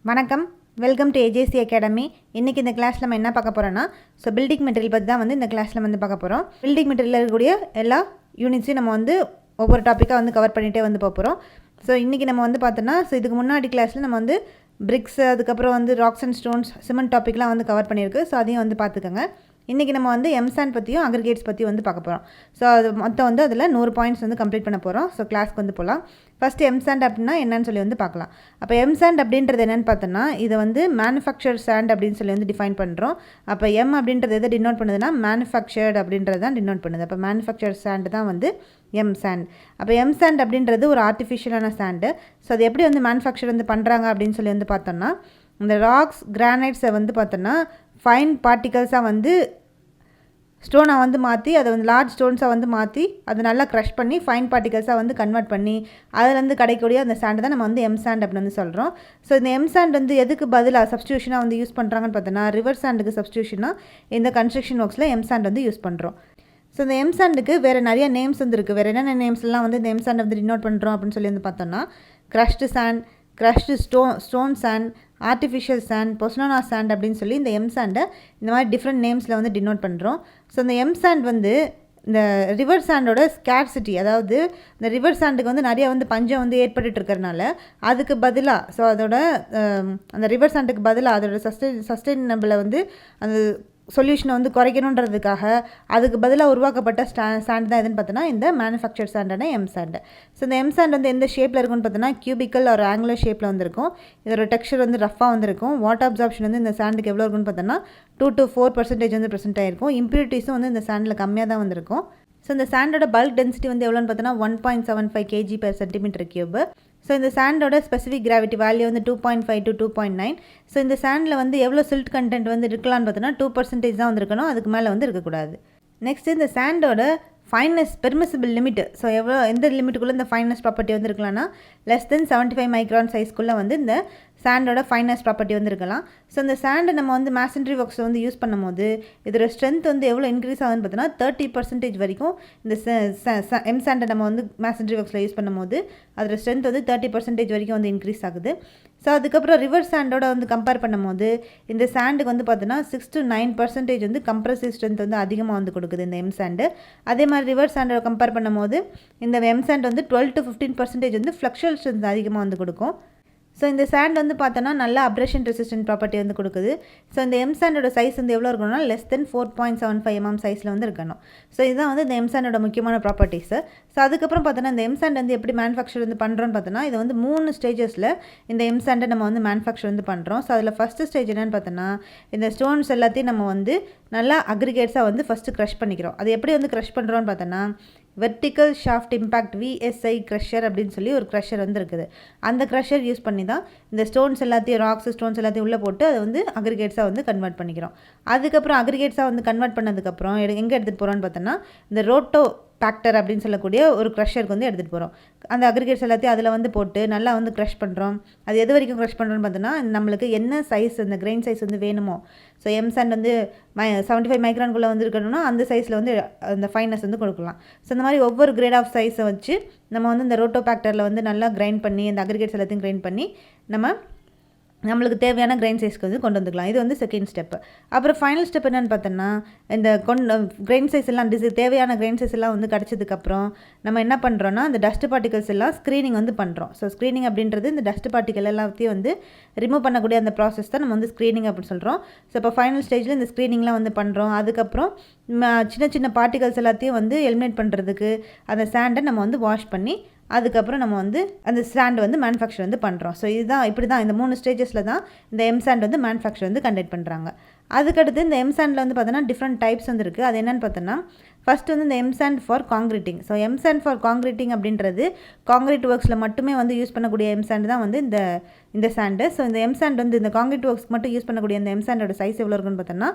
வணக்கம், welcome to AJC academy. இன்றைக்கி இந்த கிளாஸில் நம்ம என்ன பார்க்க போகிறோன்னா, பில்டிங் மெட்டீரியல் பற்றி தான் இந்த கிளாஸில் பார்க்க போகிறோம். பில்டிங் மெட்டீரியலில் இருக்கக்கூடிய எல்லா யூனிட்ஸையும் நம்ம ஒவ்வொரு டாப்பிக்காக கவர் பண்ணிகிட்டே பார்க்க போகிறோம். ஸோ இன்றைக்கி நம்ம பார்த்தோன்னா, இதுக்கு முன்னாடி கிளாஸில் நம்ம பிரிக்ஸ், அதுக்கப்புறம் ராக்ஸ் அண்ட் ஸ்டோன்ஸ், சிமெண்ட் டாப்பிக்லாம் கவர் பண்ணியிருக்கு. ஸோ அதையும் பார்த்துக்கோங்க. இன்றைக்கி நம்ம எம்சாண்ட் பற்றியும் அக்ரிகேட்ஸ் பற்றியும் பார்க்க போகிறோம். ஸோ அது மொத்தம் அதில் 100 பாயிண்ட்ஸ் கம்ப்ளீட் பண்ண போகிறோம். ஸோ கிளாஸ்க்கு போகலாம். ஃபஸ்ட்டு எம்சாண்ட் அப்படின்னா என்னன்னு சொல்லி பார்க்கலாம். அப்போ எம்சாண்ட் அப்படின்றது என்னென்னு பார்த்தோன்னா, இதை மேனுஃபேக்சர் சாண்ட் அப்படின்னு சொல்லி டிஃபைன் பண்ணுறோம். அப்போ எம் அப்படின்றது எதை டினோட் பண்ணுதுன்னா, மேனுஃபேக்சர்டு அப்படின்றது தான் டினோட் பண்ணுது. அப்போ மேனுஃபேக்சர் சாண்ட் தான் எம் சாண்ட். அப்போ எம் சாண்ட் அப்படின்றது ஒரு ஆர்டிஃபிஷியலான சாண்டு. ஸோ அது எப்படி மேனுஃபேக்சர் பண்ணுறாங்க அப்படின்னு சொல்லி பார்த்தோன்னா, இந்த ராக்ஸ் கிரானைட்ஸை பார்த்தோன்னா ஃபைன் பார்ட்டிகல்ஸாக ஸ்டோனை மாற்றி, அதை லார்ஜ் ஸ்டோன்ஸாக மாற்றி, அதை நல்லா க்ரஷ் பண்ணி ஃபைன் பார்ட்டிகல்ஸாக கன்வெர்ட் பண்ணி அதுலேருந்து கிடைக்கக்கூடிய அந்த சாண்டு தான் நம்ம எம் சாண்ட் அப்படின்னு சொல்கிறோம். ஸோ இந்த எம் சாண்ட் எதுக்கு பதிலாக சப்ஸ்டியூஷனாக யூஸ் பண்ணுறாங்கன்னு பார்த்தோன்னா, ரிவர் சாண்டுக்கு சப்ஸ்டியூஷனாக இந்த கன்ஸ்ட்ரக்ஷன் ஒர்க்ஸில் எம் சாண்ட் யூஸ் பண்ணுறோம். ஸோ இந்த எம் சாண்டுக்கு வேறு நிறைய நேம்ஸ் இருக்குது. வேறு என்னென்ன நேம்ஸ்லாம் இந்த எம் சாண்ட் டினோட் பண்ணுறோம் அப்படின்னு சொல்லி பார்த்தோன்னா, crushed sand, crushed stone sand, artificial sand, பொஸ்னோனா சாண்ட் அப்படின்னு சொல்லி இந்த எம் சாண்டை இந்த மாதிரி டிஃப்ரெண்ட் நேம்ஸில் டினோட் பண்ணுறோம். ஸோ இந்த எம் சாண்ட் இந்த ரிவர் சாண்டோட ஸ்கேர்சிட்டி, அதாவது இந்த ரிவர் சாண்டுக்கு நிறைய பஞ்சம் ஏற்பட்டு இருக்கிறனால அதுக்கு பதிலாக, ஸோ அதோட அந்த ரிவர் சாண்டுக்கு பதிலாக அதோட சஸ்டைனபிளை அந்த சொல்யூஷனை குறைக்கணுன்றதுக்காக அதுக்கு பதிலாக உருவாக்கப்பட்ட சாண்ட் தான் எதுன்னு பார்த்தோன்னா இந்த மேனுஃபேக்சர் சாண்டான எம் சாண்டு. ஸோ இந்த எம் சாண்ட் எந்த ஷேப்பில் இருக்குன்னு பார்த்தோன்னா, கியூபிக்கல் ஒரு ஆங்குலர் ஷேப்பில் இருக்கும். இதோட டெக்ஸ்சர் ரஃபாக இருக்கும். வாட்டர் அப்சார்ப்ஷன் இந்த சாண்டுக்கு எவ்வளோ இருக்குன்னு பார்த்தோன்னா 2 to 4% ப்ரெசென்ட் ஆகிருக்கும். இம்ப்யூரிட்டிஸும் இந்த சாண்டில் கம்மியாக தான் இருக்கும். ஸோ இந்த சாண்டோட பல்க் டென்சிட்டி எவ்வளோன்னு பார்த்தோன்னா 1.75 kg/cm3. ஸோ இந்த சாண்டோட specific gravity value 2.5 to 2.9. So இந்த சாண்டில் எவ்வளோ சில்ட் கண்டென்ட் இருக்கலாம்னு பார்த்தோன்னா 2% தான் இருக்கணும். அதுக்கு மேலே இருக்கக்கூடாது. நெக்ஸ்ட் இந்த சாண்டோட ஃபைனஸ் பெர்மிசிபிள் லிமிட், ஸோ எந்த லிமிட்டுக்குள்ளே இந்த ஃபைனஸ் ப்ராப்பர்ட்டி இருக்கலாம்னா லெஸ் தென் 75 மைக்ரான் சைஸ்க்குள்ளே இந்த சாண்டோட ஃபைனஸ் ப்ராப்பர்ட்டி இருக்கலாம். ஸோ இந்த சாண்டை நம்ம மேசன்ட்ரி ஒர்க்ஸில் யூஸ் பண்ணும்போது இதோட ஸ்ட்ரென்த் எவ்வளோ இன்க்ரீஸ் ஆகுதுன்னு பார்த்தோன்னா 30% வரைக்கும் இந்த எம் சாண்டை நம்ம மேசன்ட்ரி ஒர்க்ஸில் யூஸ் பண்ணும்போது அதோட ஸ்ட்ரென்த் 30% வரைக்கும் இன்க்ரீஸ் ஆகுது. ஸோ அதுக்கப்புறம் ரிவர் சாண்டோட கம்பேர் பண்ணும்போது இந்த சாண்டுக்கு பார்த்தோன்னா 6 to 9% கம்ப்ரசிவ் ஸ்ட்ரென்த் அதிகமாக கொடுக்குது இந்த எம் சாண்டு. அதே மாதிரி ரிவர் சாண்டோட கம்பேர் பண்ணும்போது இந்த எம் சாண்ட் 12 to 15% ஃப்ளக்சுவல் ஸ்ட்ரென்த் அதிகமாக கொடுக்கும். ஸோ இந்த சாண்ட் பார்த்தோன்னா நல்லா அப்ரேஷன் ரெசிஸ்டன்ட் ப்ராப்பர்ட்டி கொடுக்குது. ஸோ இந்த எம் சாண்டோட சைஸ் எவ்வளோ இருக்கணும்னா லெஸ் தென் 4.75 mm சைஸில் இருக்கணும். ஸோ இதுதான் இந்த எம் சாண்டோட முக்கியமான ப்ராப்பர்ட்டிஸு. ஸோ அதுக்கப்புறம் பார்த்தோன்னா இந்த எம் சாண்ட் எப்படி மேனுஃபேக்சர் பண்ணுறோன்னு பார்த்தோன்னா, இது 3 ஸ்டேஜஸில் இந்த எம் சாண்டை நம்ம மேனுஃபேக்சர் பண்ணுறோம். ஸோ அதில் ஃபஸ்ட்டு ஸ்டேஜ் என்னென்னு பார்த்தோன்னா, இந்த ஸ்டோன்ஸ் எல்லாத்தையும் நம்ம நல்லா அக்ரிகேட்ஸாக ஃபஸ்ட்டு க்ரஷ் பண்ணிக்கிறோம். அது எப்படி க்ரஷ் பண்ணுறோன்னு பார்த்தோன்னா, vertical shaft impact VSI crusher அப்படின்னு சொல்லி ஒரு க்ரஷர் இருக்குது. அந்த க்ரஷர் யூஸ் பண்ணி தான் இந்த ஸ்டோன்ஸ் எல்லாத்தையும், ராக்ஸ் ஸ்டோன்ஸ் எல்லாத்தையும் உள்ளே போட்டு அதை அக்ரிகேட்ஸாக கன்வெர்ட் பண்ணிக்கிறோம். அதுக்கப்புறம் அக்ரிகேட்ஸாக கன்வெர்ட் பண்ணதுக்கப்புறம் எங்கே எடுத்துகிட்டு போகிறோன்னு பார்த்தோன்னா, இந்த ரோட்டோ பேக்டர் அப்படின்னு சொல்லக்கூடிய ஒரு க்ரஷருக்கு எடுத்துகிட்டு போகிறோம். அந்த அக்ரிகேட்ஸ் எல்லாத்தையும் அதில் போட்டு நல்லா க்ரஷ் பண்ணுறோம். அது எது வரைக்கும் க்ரஷ் பண்ணுறோன்னு பார்த்தோன்னா, நம்மளுக்கு என்ன சைஸ், இந்த கிரெயின் சைஸ் வேணுமோ, ஸோ எம் சாண்ட் 75 மைக்ரான்குள்ளே இருக்கணும்னா அந்த சைஸில் அந்த ஃபைனஸ் கொடுக்கலாம். ஸோ இந்த மாதிரி ஒவ்வொரு கிரேட் ஆஃப் சைஸை வச்சு நம்ம இந்த ரோட்டோ பேக்டரில் நல்லா கிரைண்ட் பண்ணி இந்த அக்ரிகேட்ஸ் எல்லாத்தையும் கிரைண்ட் பண்ணி நம்மளுக்கு தேவையான கிரைன் சைஸ்க்கு கொண்டு வந்துக்கலாம். இது செகண்ட் ஸ்டெப்பு. அப்புறம் ஃபைனல் ஸ்டெப் என்னென்னு பார்த்தோன்னா, இந்த கிரைன் சைஸ் எல்லாம் தேவையான கிரைன் சைஸ் எல்லாம் கிடச்சதுக்கப்புறம் நம்ம என்ன பண்ணுறோன்னா, இந்த டஸ்ட் பார்ட்டிகல்ஸ் எல்லாம் ஸ்க்ரீனிங் பண்ணுறோம். ஸோ ஸ்க்ரீனிங் அப்படின்றது இந்த டஸ்ட் பார்ட்டிகல் எல்லாத்தையும் ரிமூவ் பண்ணக்கூடிய அந்த ப்ராசஸ் தான் நம்ம ஸ்க்ரீனிங் அப்படின்னு சொல்கிறோம். ஸோ இப்போ ஃபைனல் ஸ்டேஜில் இந்த ஸ்க்ரீனிங்லாம் பண்ணுறோம். அதுக்கப்புறம் சின்ன சின்ன பார்ட்டிகல்ஸ் எல்லாத்தையும் எலிமினேட் பண்ணுறதுக்கு அந்த சாண்டை நம்ம வாஷ் பண்ணி அதுக்கப்புறம் நம்ம அந்த சாண்ட் மேனுஃபேக்சர் பண்ணுறோம். ஸோ இதுதான் இப்படி தான் இந்த 3 ஸ்டேஜஸில் தான் இந்த எம் சாண்ட் மேனுஃபேக்சர் கண்டக்ட் பண்ணுறாங்க. அதுக்கடுத்து இந்த எம் சாண்டில் பார்த்தோன்னா டிஃப்ரெண்ட் டைப்ஸ் இருக்குது. அது என்னென்னு பார்த்தோன்னா, ஃபஸ்ட்டு இந்த M sand for concreting. So M sand for concreting அப்படின்றது காங்கிரீட் ஒர்க்ஸில் மட்டுமே யூஸ் பண்ணக்கூடிய எம் சாண்ட் தான் இந்த சாண்டு. ஸோ இந்த எம் சாண்ட் இந்த காங்கிரீட் ஒர்க்ஸ் மட்டும் யூஸ் பண்ணக்கூடிய இந்த எம் சாண்டோட சைஸ் எவ்வளோ இருக்குன்னு பார்த்தோன்னா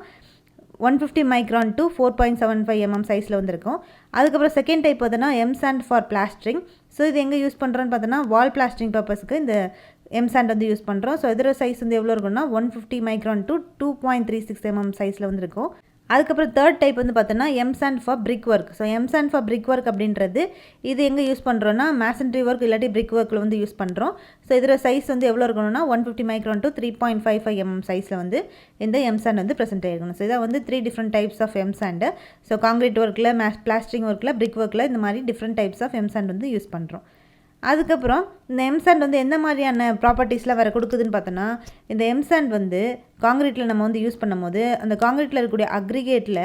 150 மைக்ரான் to 4.75 mm சைஸில் இருக்கும். அதுக்கப்புறம் செகண்ட் டைப் பார்த்தோன்னா M sand for plastering. So இது எங்கே யூஸ் பண்ணுறோன்னு பார்த்தோன்னா, வால் பிளாஸ்டரிங் பர்பஸ்க்கு இந்த எம் சாண்ட் யூஸ் பண்ணுறோம். ஸோ இதோட சைஸ் எவ்வளோ இருக்குன்னா 150 மைக்ரான் to 2.36 mm சைஸில் இருக்கும். அதுக்கப்புறம் தேர்ட் டைப் வந்து பார்த்தோன்னா M sand for brick work. So M sand for brick work அப்படின்றது இது எங்கே யூஸ் பண்ணுறோன்னா மேசன்ட்ரி ஒர்க் இல்லாட்டி பிரிக் ஒர்க்கில் வந்து யூஸ் பண்ணுறோம். ஸோ இதில் சைஸ் வந்து எவ்வளோ இருக்கணும்னா 150 மைக்ரான் டு 3.55 mm சைஸில் வந்து இந்த எம்சாண்ட் வந்து ப்ரெசென்ட் ஆகிருக்கணும். ஸோ இதான் வந்து 3 different types of M sand. So concrete ஒர்க்கில் பிளாஸ்டரிங் ஒர்க்கில் பிரிக் ஒர்க்கில் இந்த மாதிரி டிஃப்ரெண்ட் டைப்ஸ் ஆஃப் எம்சாண்ட் வந்து யூஸ் பண்ணுறோம். அதுக்கப்புறம் இந்த எம்சாண்ட் வந்து எந்த மாதிரியான ப்ராப்பர்ட்டிஸ்லாம் வேறு கொடுக்குதுன்னு பார்த்தோன்னா, இந்த எம்சாண்ட் வந்து காங்கிரீட்டில் நம்ம வந்து யூஸ் பண்ணும்போது அந்த காங்கிரீட்டில் இருக்கக்கூடிய அக்ரிகேட்டில்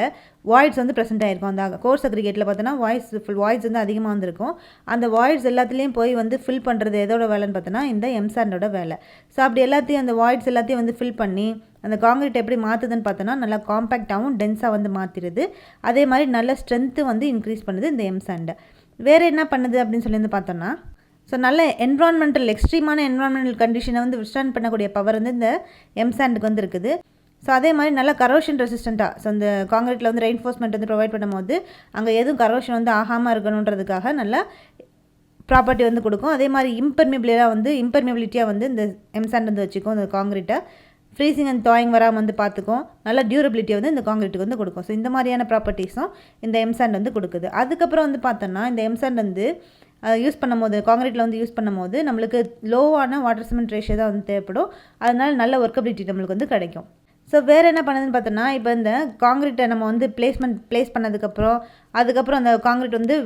வாய்ட்ஸ் வந்து ப்ரெசென்ட் ஆகிருக்கும். அந்த கோர்ஸ் அக்ரிகேட்டில் பார்த்தோன்னா வாய்ட்ஸ் வந்து அதிகமாக வந்துருக்கும். அந்த வாய்ட்ஸ் எல்லாத்துலேயும் போய் வந்து ஃபில் பண்ணுறது எதோட வேலைன்னு பார்த்தோன்னா இந்த எம்சாண்டோட வேலை. ஸோ அப்படி எல்லாத்தையும் அந்த வாய்ட்ஸ் எல்லாத்தையும் வந்து ஃபில் பண்ணி அந்த காங்கிரீட் எப்படி மாற்றுதுன்னு பார்த்தோன்னா நல்லா காம்பேக்டாகவும் டென்ஸாக வந்து மாற்றிடுது. அதே மாதிரி நல்ல ஸ்ட்ரென்த்து வந்து இன்க்ரீஸ் பண்ணுது இந்த எம்சாண்டை. வேறு என்ன பண்ணுது அப்படின்னு சொல்லி வந்து பார்த்தோன்னா, ஸோ நல்ல எக்ஸ்ட்ரீமான என்விரான்மெண்டல் கண்டிஷனை வந்து விஸ்டாண்ட் பண்ணக்கூடிய பவர் வந்து இந்த எம்சாண்டுக்கு வந்து இருக்குது. ஸோ அதே மாதிரி நல்லா கரோஷன் ரெசிஸ்டண்ட்டாக, ஸோ இந்த காங்கிரீட்டில் வந்து ரெயின்ஃபோர்ஸ்மெண்ட் வந்து ப்ரொவைட் பண்ணும்போது அங்கே எதுவும் கரோஷன் வந்து ஆகாமல் இருக்கணுன்றதுக்காக நல்லா ப்ராப்பர்ட்டி வந்து கொடுக்கும். அதே மாதிரி இம்பர்மிபிலிட்டியாக வந்து இந்த எம்சாண்ட் வந்து வச்சுக்கும். இந்த காங்கிரீட்டை ஃப்ரீசிங் அண்ட் தாயிங் வராமல் வந்து பார்த்துக்கும். நல்ல டியூரபிலிட்டியை வந்து இந்த காங்கிரீட்டுக்கு வந்து கொடுக்கும். ஸோ இந்த மாதிரியான ப்ராப்பர்ட்டிஸும் இந்த எம்சாண்ட் வந்து கொடுக்குது. அதுக்கப்புறம் வந்து பார்த்தோன்னா இந்த எம்சாண்ட் வந்து யூஸ் பண்ணும்போது காங்கிரீட்டில் வந்து யூஸ் பண்ணும்போது நம்மளுக்கு லோவான வாட்டர் சிமெண்ட் ரேஷியோ தான் வந்து தேவைப்படும். அதனால் நல்ல ஒர்க்கபிலிட்டி நம்மளுக்கு வந்து கிடைக்கும். ஸோ வேறு என்ன பண்ணுதுன்னு பார்த்தோன்னா, இப்போ இந்த காங்கிரீட்டை நம்ம வந்து ப்ளேஸ் பண்ணதுக்கப்புறம் அதுக்கப்புறம் அந்த காங்கிரீட் வந்து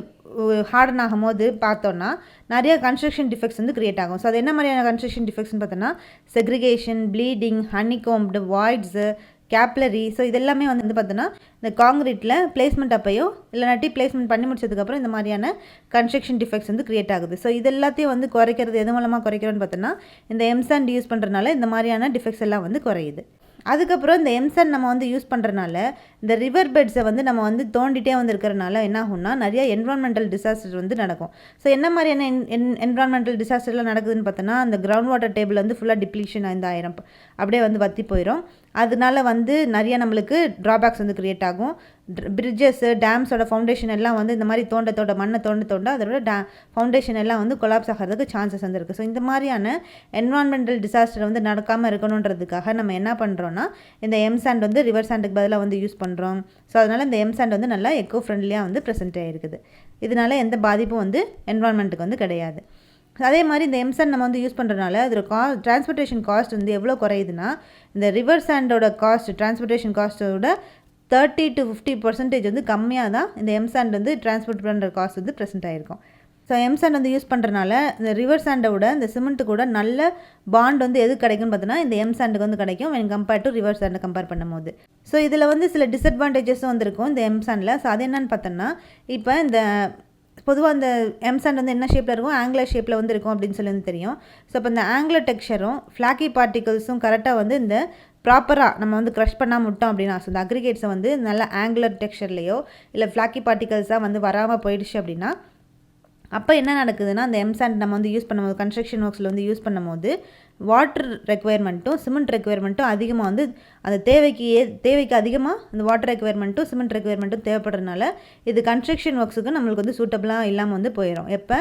ஹார்டன் ஆகும்போது பார்த்தோன்னா நிறைய கன்ஸ்ட்ரக்ஷன் டிஃபெக்ட்ஸ் வந்து க்ரியேட் ஆகும். ஸோ அது என்ன மாதிரியான கன்ஸ்ட்ரக்ஷன் டிஃபெக்ட்ஸ்னு பார்த்தோன்னா செக்ரிகேஷன், ப்ளீடிங், ஹனிகோம்டு, வாய்ட்ஸு, கேப்லரி. ஸோ இதெல்லாமே வந்து பார்த்தோன்னா இந்த காங்கிரீட்டில் பிளேஸ்மெண்ட் அப்பையோ இல்லைனாட்டி பிளேஸ்மெண்ட் பண்ணி முடிச்சதுக்கப்புறம் இந்த மாதிரியான கன்ஸ்ட்ரக்ஷன் டிஃபெக்ட்ஸ் வந்து க்ரியேட் ஆகுது. ஸோ இது எல்லாத்தையும் வந்து குறைக்கிறது எது மூலமாக குறைக்கிறோன்னு பார்த்தோன்னா இந்த எம்சாண்ட் யூஸ் பண்ணுறதுனால இந்த மாதிரியான டிஃபெக்ட்ஸ் எல்லாம் வந்து குறையுது. அதுக்கப்புறம் இந்த எம்சாண்ட் நம்ம வந்து யூஸ் பண்ணுறதுனால இந்த ரிவர் பெட்ஸை வந்து நம்ம வந்து தோண்டிகிட்டே வந்து இருக்கிறனால என்ன ஆகும்னா நிறைய என்விரான்மெண்டல் டிசாஸ்டர் வந்து நடக்கும். ஸோ என்ன மாதிரியான என்விரான்மெண்டல் டிசாஸ்டர்லாம் நடக்குதுன்னு பார்த்தோன்னா, அந்த கிரவுண்ட் வாட்டர் டேபிள் வந்து ஃபுல்லாக டிப்ளீஷன் ஆயிரும், அப்படியே வந்து வற்றி போயிடும். அதனால வந்து நிறைய நம்மளுக்கு ட்ராபேக்ஸ் வந்து க்ரியேட் ஆகும். பிரிட்ஜஸ்ஸு, டேம்ஸோட ஃபவுண்டேஷன் எல்லாம் வந்து இந்த மாதிரி மண்ணை தோண்ட அதோட ஃபவுண்டேஷன் எல்லாம் வந்து கொலாப்ஸ் ஆகிறதுக்கு சான்சஸ் வந்து இருக்குது. ஸோ இந்த மாதிரியான என்விரான்மெண்டல் டிசாஸ்டர் வந்து நடக்காமல் இருக்கணுன்றதுக்காக நம்ம என்ன பண்ணுறோன்னா இந்த எம்சாண்ட் வந்து ரிவர் சாண்டுக்கு பதிலாக வந்து யூஸ் பண்ணுறோம். ஸோ அதனால் இந்த எம்சாண்ட் வந்து நல்லா எக்கோ ஃப்ரெண்ட்லியாக வந்து ப்ரெசென்ட் ஆகிருக்குது. இதனால் எந்த பாதிப்பும் வந்து என்விரான்மெண்ட்டுக்கு வந்து கிடையாது. அதே மாதிரி இந்த எம்சாண்ட் நம்ம வந்து யூஸ் பண்ணுறதுனால அதில் டிரான்ஸ்போர்ட்டேஷன் காஸ்ட் வந்து எவ்வளோ குறையுதுன்னா, இந்த ரிவர் சாண்டோட டிரான்ஸ்போர்ட்டேஷன் காஸ்ட்டோட 30 to 50% வந்து கம்மியாக தான் இந்த எம்சாண்ட் வந்து டிரான்ஸ்போர்ட் பண்ணுற காஸ்ட் வந்து ப்ரெசென்ட் ஆகிருக்கும். ஸோ எம்சாண்ட் வந்து யூஸ் பண்ணுறதுனால இந்த ரிவர் சாண்டோட இந்த சிமெண்ட்டு கூட நல்ல பாண்ட் வந்து எது கிடைக்கும்னு பார்த்தோன்னா இந்த எம்சாண்டுக்கு வந்து கிடைக்கும் when compared to ரிவர் சாண்டை கம்பேர் பண்ணும்போது. ஸோ இதில் வந்து சில டிஸ்அட்வான்டேஜஸும் வந்துருக்கும் இந்த எம்சாண்டில். ஸோ அது என்னன்னு பார்த்தோன்னா, இப்போ இந்த பொதுவாக இந்த எம்சாண்ட் வந்து என்ன ஷேப்பில் இருக்கும், ஆங்குலர் ஷேப்பில் வந்து இருக்கும் அப்படின்னு சொல்லி வந்து தெரியும். ஸோ இப்போ இந்த ஆங்குலர் டெக்ஸ்சரும் ஃப்ளாக்கி பார்ட்டிகல்ஸும் கரெக்டாக வந்து இந்த ப்ராப்பராக நம்ம வந்து க்ரஷ் பண்ணாமல் விட்டோம் அப்படின்னா, ஸோ இந்த அக்ரிகேட்ஸை வந்து நல்ல ஆங்குலர் டெக்ஸ்சர்லையோ இல்லை ஃப்ளாக்கி பார்ட்டிகல்ஸாக வந்து வராமல் போயிடுச்சு அப்படின்னா, அப்போ என்ன நடக்குதுன்னா அந்த எம்சாண்ட் நம்ம வந்து யூஸ் பண்ணும்போது கன்ஸ்ட்ரக்ஷன் ஒர்க்ஸில் வந்து யூஸ் பண்ணும்போது வாட்டர் ரெக்குயர்மெண்ட்டும் சிமெண்ட் ரெக்குயர்மெண்ட்டும் அதிகமாக வந்து அந்த தேவைக்கு அதிகமாக அந்த வாட்டர் ரெக்குயர்மெண்ட்டும் சிமெண்ட் ரெக்குயர்மெண்ட்டும் தேவைப்படுறதுனால இது கன்ஸ்ட்ரக்ஷன் ஒர்க்ஸுக்கு நம்மளுக்கு வந்து சூட்டபிளாக இல்லாமல் வந்து போயிடும். எப்போ